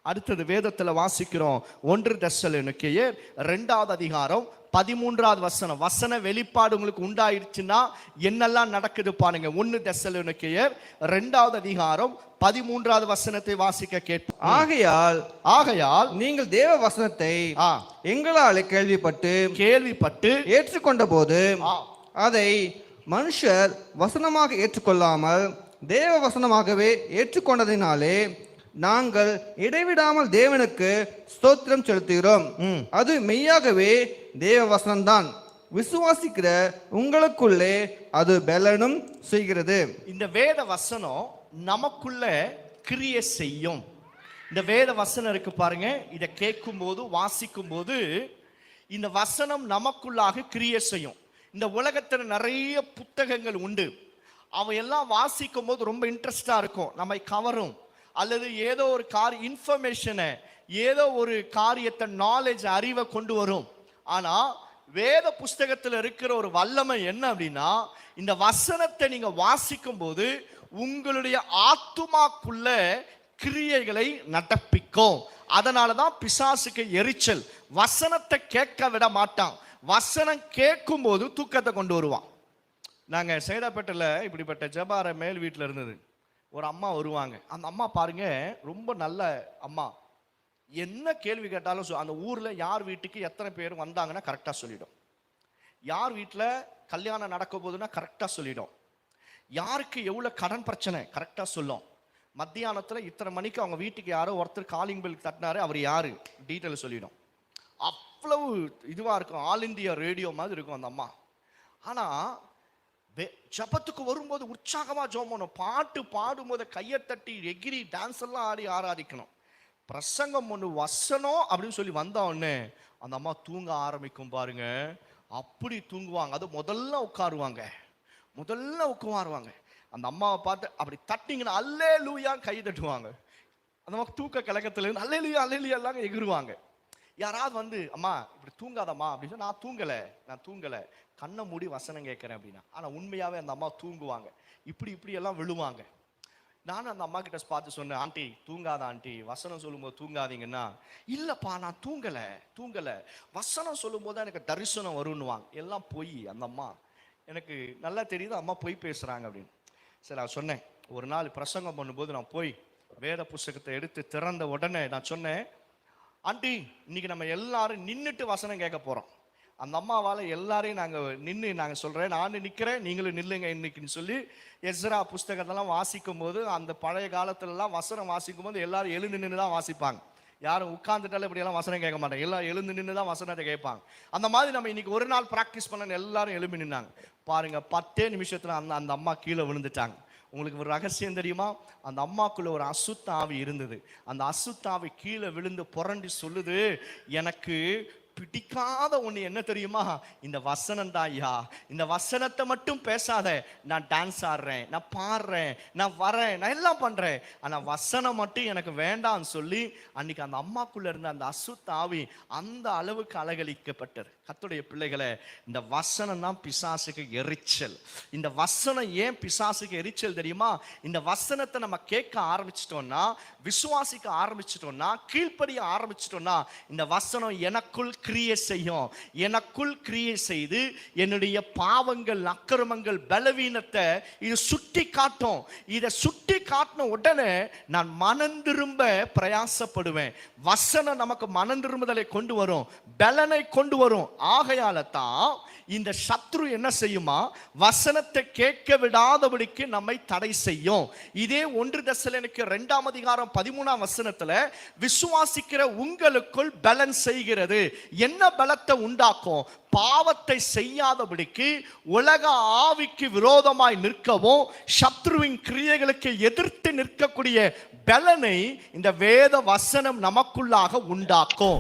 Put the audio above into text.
அடுத்தது வேதத்துல வாசிக்கிறோம் 1 தெசலோனிக்கேயர் 2வது அதிகாரம் 13வது வசனம். வசன வெளிப்பாடு உங்களுக்கு உண்டாயிடுச்சுன்னா என்னெல்லாம் நடக்குது பாருங்க. 1 தெசலோனிக்கேயர் 2வது அதிகாரம் 13வது வசனத்தை வாசிக்க கேட்போம். ஆகையால் நீங்கள் தேவ வசனத்தை எங்களால் கேள்விப்பட்டு ஏற்றுக்கொண்ட போது அதை மனுஷர் வசனமாக ஏற்றுக்கொள்ளாமல் தேவ வசனமாகவே ஏற்றுக்கொண்டதினாலே நாங்கள் இடைவிடாமல் தேவனுக்கு ஸ்தோத்திரம் செலுத்துகிறோம். அது மெய்யாகவே தேவ வசனம்தான். விசுவாசிக்கிற உங்களுக்குள்ளே அது பலனும் செய்கிறது. இந்த வேத வசனம் நமக்குள்ள கிரியை செய்யும். இந்த வேத வசனம் இருக்கு பாருங்க, இதை கேட்கும் போது வாசிக்கும் போது இந்த வசனம் நமக்குள்ளாக கிரியை செய்யும். இந்த உலகத்தில் நிறைய புத்தகங்கள் உண்டு. அவையெல்லாம் வாசிக்கும் போது ரொம்ப இன்ட்ரெஸ்டா இருக்கும், நம்மை கவரும். அல்லது ஏதோ ஒரு இன்ஃபர்மேஷனை, ஏதோ ஒரு காரியத்தை, நாலேஜ், அறிவை கொண்டு வரும். ஆனா வேத புஸ்தகத்தில் இருக்கிற ஒரு வல்லமை என்ன அப்படின்னா, இந்த வசனத்தை நீங்க வாசிக்கும் போது உங்களுடைய ஆத்துமாக்குள்ள கிரியைகளை நடப்பிக்கும். அதனாலதான் பிசாசுக்கு எரிச்சல். வசனத்தை கேட்க விட மாட்டான். வசனம் கேட்கும் போது தூக்கத்தை கொண்டு வருவான். நாங்க சேதாப்பேட்டையில் இப்படிப்பட்ட ஜெபார மேல் வீட்டில் இருந்தது. ஒரு அம்மா வருவாங்க. அந்த அம்மா பாருங்க, ரொம்ப நல்ல அம்மா. என்ன கேள்வி கேட்டாலும் அந்த ஊர்ல யார் வீட்டுக்கு எத்தனை பேர் வந்தாங்கன்னா கரெக்டா சொல்லிடும். யார் வீட்டில் கல்யாணம் நடக்க போகுதுன்னா கரெக்டா சொல்லிடும். யாருக்கு எவ்வளவு கடன் பிரச்சனை கரெக்டா சொல்லும். மத்தியானத்துல இத்தனை மணிக்கு அவங்க வீட்டுக்கு யாரோ ஒருத்தர் காலிங் பெல் தட்டினாரு, அவர் யாரு டீட்டெயில் சொல்லிடும். அவ்வளவு இதுவா இருக்கும். ஆல் இந்தியா ரேடியோ மாதிரி இருக்கும் அந்த அம்மா. ஆனா ஜபத்துக்கு வரும்போது உற்சாகமா ஜெபம் பண்ணணும். பாட்டு பாடும்போது கையை தட்டி எகிரி டான்ஸ் எல்லாம் ஆடி ஆராதிக்கணும். பிரசங்கம் ஒன்று வசனம் அப்படின்னு சொல்லி வந்த உடனே அந்த அம்மா தூங்க ஆரம்பிக்கும் பாருங்க. அப்படி தூங்குவாங்க. அது முதல்ல உட்காருவாங்க. அந்த அம்மாவை பார்த்து அப்படி தட்டிங்கன்னா அல்லேலூயா கை தட்டுவாங்க. அந்த அம்மா தூக்க கலக்கத்துல இருந்து அல்லேலூயா எல்லாம் எகிருவாங்க. யாராவது வந்து அம்மா இப்படி தூங்காதம்மா அப்படின்னு நான் தூங்கலை கண்ணை மூடி வசனம் கேட்கிறேன் அப்படின்னா, ஆனா உண்மையாவே அந்த அம்மா தூங்குவாங்க. இப்படி எல்லாம் விழுவாங்க. நானும் அந்த அம்மா கிட்ட பார்த்து சொன்னேன், ஆண்டி தூங்காத ஆண்டி, வசனம் சொல்லும்போது தூங்காதீங்கன்னா. இல்லப்பா நான் தூங்கலை வசனம் சொல்லும் போது எனக்கு தரிசனம் வரும்னுவாங்க. எல்லாம் பொய். அந்த அம்மா எனக்கு நல்லா தெரியுது அம்மா பொய் பேசுறாங்க அப்படின்னு. சரி நான் சொன்னேன், ஒரு நாள் பிரசங்கம் பண்ணும்போது நான் போய் வேத புஸ்தகத்தை எடுத்து திறந்த உடனே நான் சொன்னேன், ஆண்டி இன்னைக்கு நம்ம எல்லாரும் நின்றுட்டு வசனம் கேட்க போறோம். அந்த அம்மாவால் எல்லாரையும் நாங்கள் சொல்றேன், நான் நிற்கிறேன் நீங்களும் நில்லுங்க இன்னைக்குன்னு சொல்லி எஸ்ரா புஸ்தகத்தெல்லாம் வாசிக்கும் போது, அந்த பழைய காலத்துலலாம் வசனம் வாசிக்கும் போது எல்லாரும் எழுந்து நின்று தான் வாசிப்பாங்க. யாரும் உட்கார்ந்துட்டாலும் இப்படியெல்லாம் வசனம் கேட்க மாட்டாங்க. எல்லாம் எழுந்து நின்று தான் வசனத்தை கேட்பாங்க. அந்த மாதிரி நம்ம இன்னைக்கு ஒரு நாள் ப்ராக்டிஸ் பண்ண எல்லாரும் எழுப்பி நின்னாங்க பாருங்க. 10 நிமிஷத்துல அந்த அம்மா கீழே விழுந்துட்டாங்க. உங்களுக்கு ஒரு ரகசியம் தெரியுமா? அந்த அம்மாக்குள்ள ஒரு அசுத்த ஆவி இருந்தது. அந்த அசுத்த ஆவி கீழே விழுந்து புரண்டி சொல்லுது, எனக்கு பிடிக்காத ஒண்ணு என்ன தெரியுமா? இந்த வசனம் தான் ஐயா. இந்த வசனத்தை மட்டும் பேசாத. நான் டான்ஸ் ஆடுறேன், நான் பாடுறேன், நான் வரேன், நான் எல்லாம் பண்றேன், ஆனா வசனம் மட்டும் எனக்கு வேண்டாம்னு சொல்லி அன்னைக்கு அந்த அம்மாக்குள்ள இருந்த அந்த அசுத்த ஆவி அந்த அளவுக்கு அலகழிக்கப்பட்டது. கர்த்தருடைய பிள்ளைகளை, இந்த வசனம் தான் பிசாசுக்கு எரிச்சல். இந்த வசனம் ஏன் பிசாசுக்கு எரிச்சல் தெரியுமா? இந்த வசனத்தை நம்ம கேட்க ஆரம்பிச்சிட்டோம்னா, விசுவாசிக்க ஆரம்பிச்சிட்டோம்னா, கீழ்ப்படிய ஆரம்பிச்சிட்டோம்னா, இந்த வசனம் எனக்குள் கிரியை செய்யும். எனக்குள் கிரியை செய்து என்னுடைய பாவங்கள், அக்கிரமங்கள், பலவீனத்தை இது சுட்டி காட்டும். இதை சுட்டி காட்டின உடனே நான் மனம் திரும்ப பிரயாசப்படுவேன். வசனம் நமக்கு மனம் திரும்புதலை கொண்டு வரும், பலனை கொண்டு வரும். ஆகையால தான் இந்த சத்ரு என்ன செய்யுமா? வசனத்தை கேட்க விடாதபடிக்கு நம்மை தடை செய்யும். இதே 1 தெசலோனிக்கேயர் 2ஆம் அதிகாரம் 13ஆம் வசனத்துல விசுவாசிக்கிற உங்களுக்குள் பலன் செய்கிறது. என்ன பலத்தை உண்டாக்கும்? பாவத்தை செய்யாதபடிக்கு, உலக ஆவிக்கு விரோதமாய் நிற்கவும், சத்ருவின் கிரியைகளுக்கு எதிர்த்து நிற்கக்கூடிய பலனை இந்த வேத வசனம் நமக்குள்ளாக உண்டாக்கும்.